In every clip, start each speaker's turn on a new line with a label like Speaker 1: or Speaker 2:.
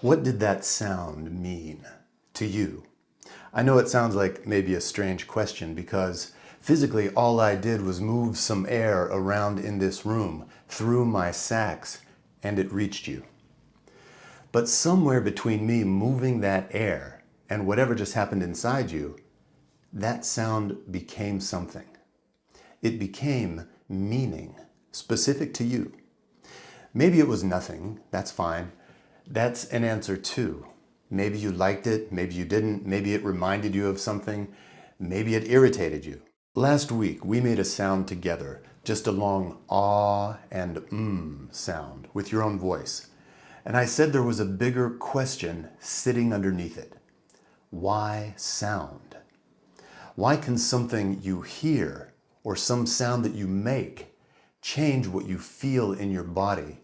Speaker 1: What did that sound mean to you? I know it sounds like maybe a strange question because physically all I did was move some air around in this room through my sacs and it reached you. But somewhere between me moving that air and whatever just happened inside you, that sound became something. It became meaning specific to you. Maybe it was nothing, that's fine. That's an answer too. Maybe you liked it, maybe you didn't, maybe it reminded you of something, maybe it irritated you. Last week we made a sound together, just a long ah and sound with your own voice. And I said there was a bigger question sitting underneath it. Why sound? Why can something you hear or some sound that you make change what you feel in your body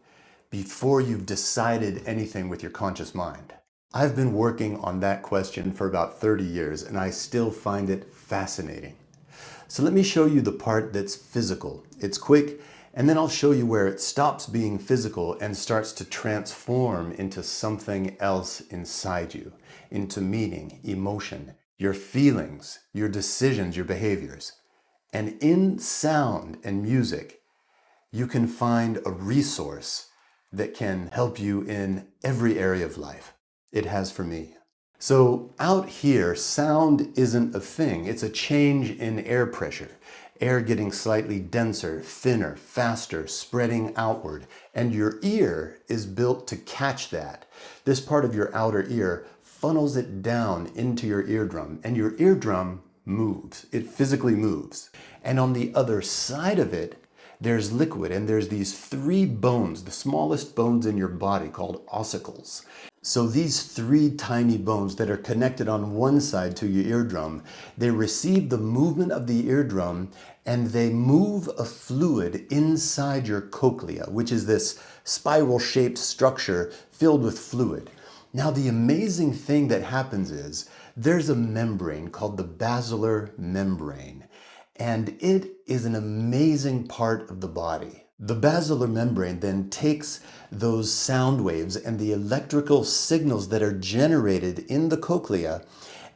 Speaker 1: before you've decided anything with your conscious mind? I've been working on that question for about 30 years and I still find it fascinating. So let me show you the part that's physical. It's quick, and then I'll show you where it stops being physical and starts to transform into something else inside you, into meaning, emotion, your feelings, your decisions, your behaviors. And in sound and music, you can find a resource that can help you in every area of life. It has for me. So out here, sound isn't a thing. It's a change in air pressure. Air getting slightly denser, thinner, faster, spreading outward. And your ear is built to catch that. This part of your outer ear funnels it down into your eardrum, and your eardrum moves. It physically moves. And on the other side of it, there's liquid, and there's these 3 bones, the smallest bones in your body, called ossicles. So these 3 tiny bones that are connected on one side to your eardrum, they receive the movement of the eardrum and they move a fluid inside your cochlea, which is this spiral-shaped structure filled with fluid. Now the amazing thing that happens is there's a membrane called the basilar membrane, and it is an amazing part of the body. The basilar membrane then takes those sound waves and the electrical signals that are generated in the cochlea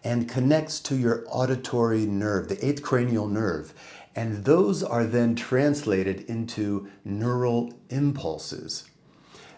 Speaker 1: and connects to your auditory nerve, the 8th cranial nerve. And those are then translated into neural impulses.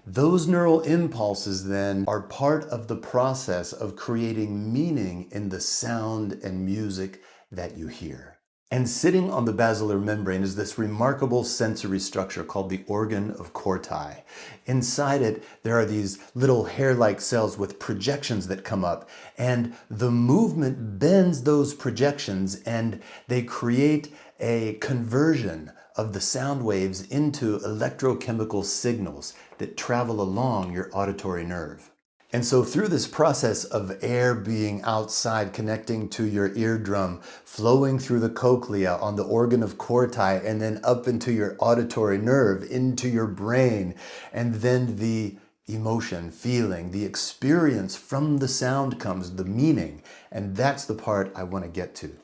Speaker 1: Those neural impulses then are part of the process of creating meaning in the sound and music that you hear. And sitting on the basilar membrane is this remarkable sensory structure called the organ of Corti. Inside it, there are these little hair-like cells with projections that come up, and the movement bends those projections and they create a conversion of the sound waves into electrochemical signals that travel along your auditory nerve. And so through this process of air being outside, connecting to your eardrum, flowing through the cochlea on the organ of Corti, and then up into your auditory nerve, into your brain, and then the emotion, feeling, the experience from the sound comes, the meaning. And that's the part I want to get to.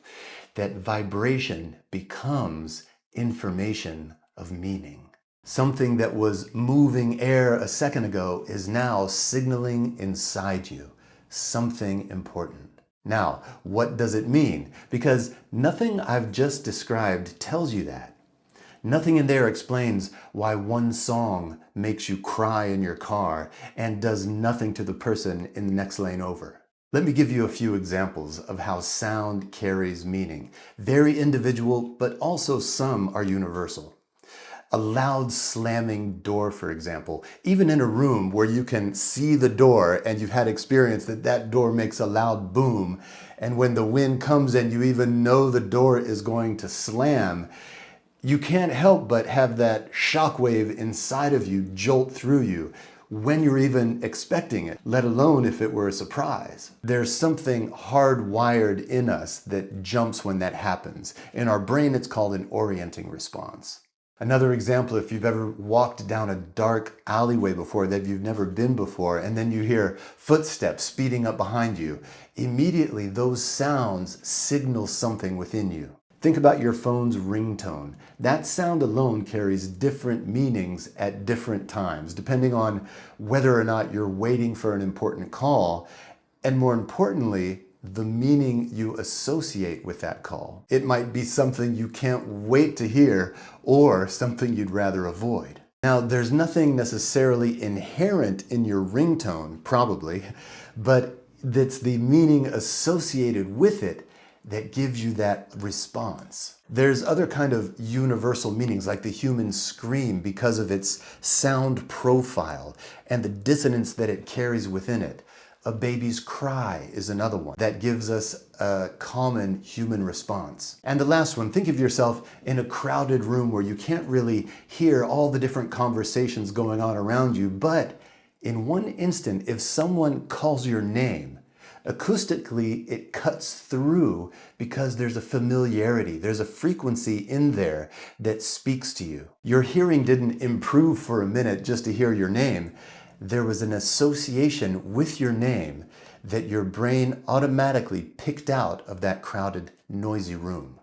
Speaker 1: That vibration becomes information of meaning. Something that was moving air a second ago is now signaling inside you something important. Now, what does it mean? Because nothing I've just described tells you that. Nothing in there explains why one song makes you cry in your car and does nothing to the person in the next lane over. Let me give you a few examples of how sound carries meaning. Very individual, but also some are universal. A loud slamming door, for example, even in a room where you can see the door and you've had experience that that door makes a loud boom, and when the wind comes and you even know the door is going to slam, you can't help but have that shockwave inside of you jolt through you when you're even expecting it, let alone if it were a surprise. There's something hardwired in us that jumps when that happens. In our brain, it's called an orienting response. Another example, if you've ever walked down a dark alleyway before that you've never been before, and then you hear footsteps speeding up behind you, immediately those sounds signal something within you. Think about your phone's ringtone. That sound alone carries different meanings at different times, depending on whether or not you're waiting for an important call, and more importantly, the meaning you associate with that call. It might be something you can't wait to hear, or something you'd rather avoid. Now, there's nothing necessarily inherent in your ringtone, probably, but it's the meaning associated with it that gives you that response. There's other kind of universal meanings, like the human scream, because of its sound profile and the dissonance that it carries within it. A baby's cry is another one that gives us a common human response. And the last one, think of yourself in a crowded room where you can't really hear all the different conversations going on around you, but in one instant, if someone calls your name, acoustically it cuts through because there's a familiarity, there's a frequency in there that speaks to you. Your hearing didn't improve for a minute just to hear your name. There was an association with your name that your brain automatically picked out of that crowded, noisy room.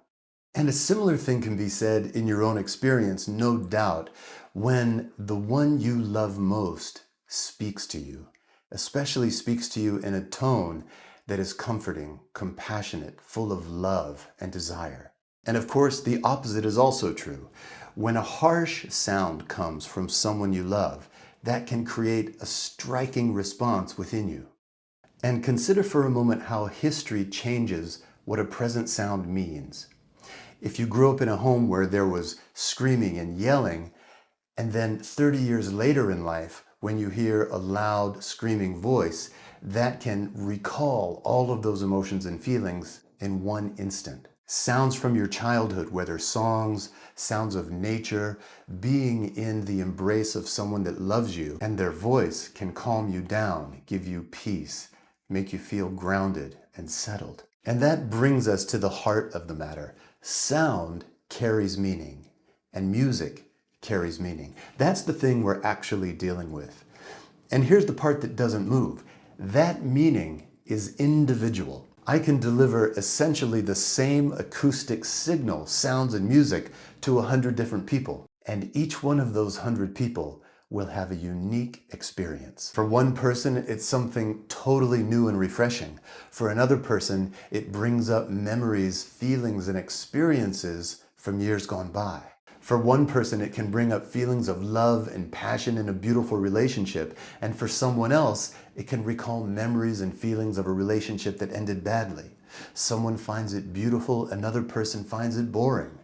Speaker 1: And a similar thing can be said in your own experience, no doubt, when the one you love most speaks to you, especially speaks to you in a tone that is comforting, compassionate, full of love and desire. And of course, the opposite is also true. When a harsh sound comes from someone you love, that can create a striking response within you. And consider for a moment how history changes what a present sound means. If you grew up in a home where there was screaming and yelling, and then 30 years later in life, when you hear a loud, screaming voice, that can recall all of those emotions and feelings in one instant. Sounds from your childhood, whether songs, sounds of nature, being in the embrace of someone that loves you, and their voice can calm you down, give you peace, make you feel grounded and settled. And that brings us to the heart of the matter. Sound carries meaning, and music carries meaning. That's the thing we're actually dealing with. And here's the part that doesn't move. That meaning is individual. I can deliver essentially the same acoustic signal, sounds and music to 100 different people. And each one of those 100 people will have a unique experience. For one person, it's something totally new and refreshing. For another person, it brings up memories, feelings, and experiences from years gone by. For one person, it can bring up feelings of love and passion in a beautiful relationship. And for someone else, it can recall memories and feelings of a relationship that ended badly. Someone finds it beautiful, another person finds it boring.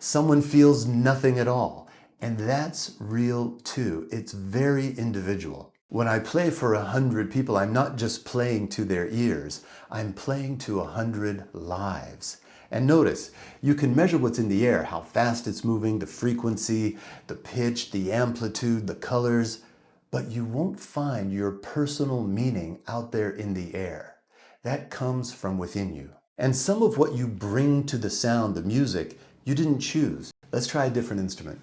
Speaker 1: Someone feels nothing at all. And that's real too. It's very individual. When I play for 100 people, I'm not just playing to their ears. I'm playing to 100 lives. And notice, you can measure what's in the air, how fast it's moving, the frequency, the pitch, the amplitude, the colors, but you won't find your personal meaning out there in the air. That comes from within you. And some of what you bring to the sound, the music, you didn't choose. Let's try a different instrument.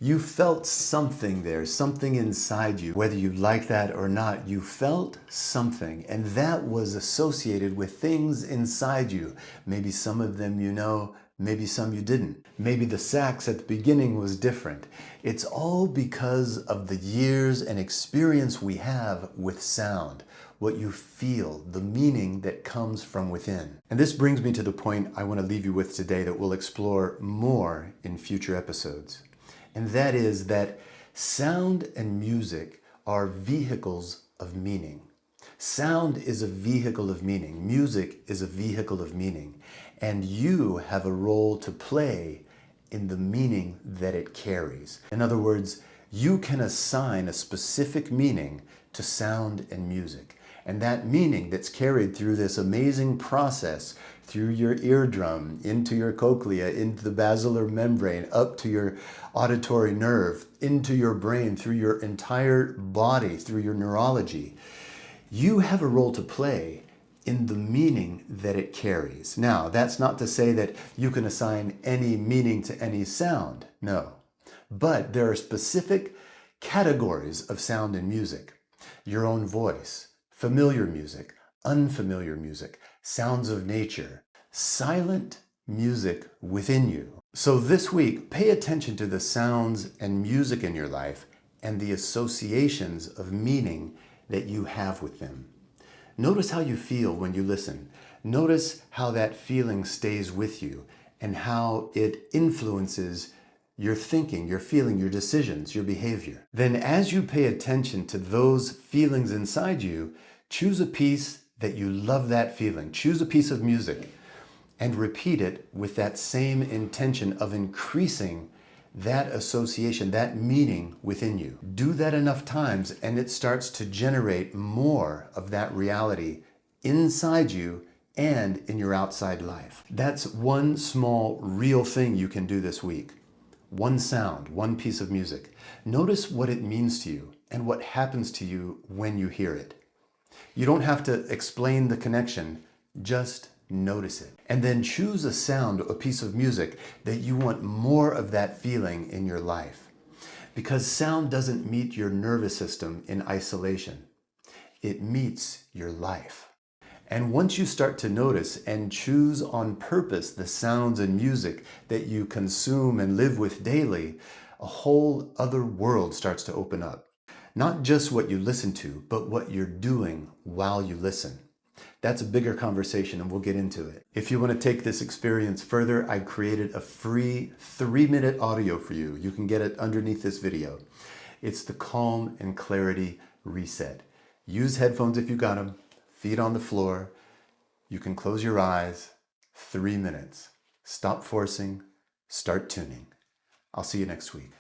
Speaker 1: You felt something there, something inside you. Whether you like that or not, you felt something, and that was associated with things inside you. Maybe some of them you know, maybe some you didn't. Maybe the sax at the beginning was different. It's all because of the years and experience we have with sound, what you feel, the meaning that comes from within. And this brings me to the point I want to leave you with today that we'll explore more in future episodes. And that is that sound and music are vehicles of meaning. Sound is a vehicle of meaning. Music is a vehicle of meaning. And you have a role to play in the meaning that it carries. In other words, you can assign a specific meaning to sound and music. And that meaning that's carried through this amazing process, through your eardrum, into your cochlea, into the basilar membrane, up to your auditory nerve, into your brain, through your entire body, through your neurology, you have a role to play in the meaning that it carries. Now, that's not to say that you can assign any meaning to any sound, no. But there are specific categories of sound in music. Your own voice, familiar music, unfamiliar music, sounds of nature, silent music within you. So this week, pay attention to the sounds and music in your life and the associations of meaning that you have with them. Notice how you feel when you listen. Notice how that feeling stays with you and how it influences your thinking, your feeling, your decisions, your behavior. Then as you pay attention to those feelings inside you, choose a piece that you love that feeling. Choose a piece of music and repeat it with that same intention of increasing that association, that meaning within you. Do that enough times and it starts to generate more of that reality inside you and in your outside life. That's one small real thing you can do this week. One sound, one piece of music. Notice what it means to you and what happens to you when you hear it. You don't have to explain the connection, just notice it. And then choose a sound, a piece of music that you want more of that feeling in your life. Because sound doesn't meet your nervous system in isolation. It meets your life. And once you start to notice and choose on purpose the sounds and music that you consume and live with daily, a whole other world starts to open up. Not just what you listen to, but what you're doing while you listen. That's a bigger conversation and we'll get into it. If you want to take this experience further, I created a free 3-minute audio for you. You can get it underneath this video. It's the Calm and Clarity Reset. Use headphones if you got them. Feet on the floor. You can close your eyes. 3 minutes. Stop forcing. Start tuning. I'll see you next week.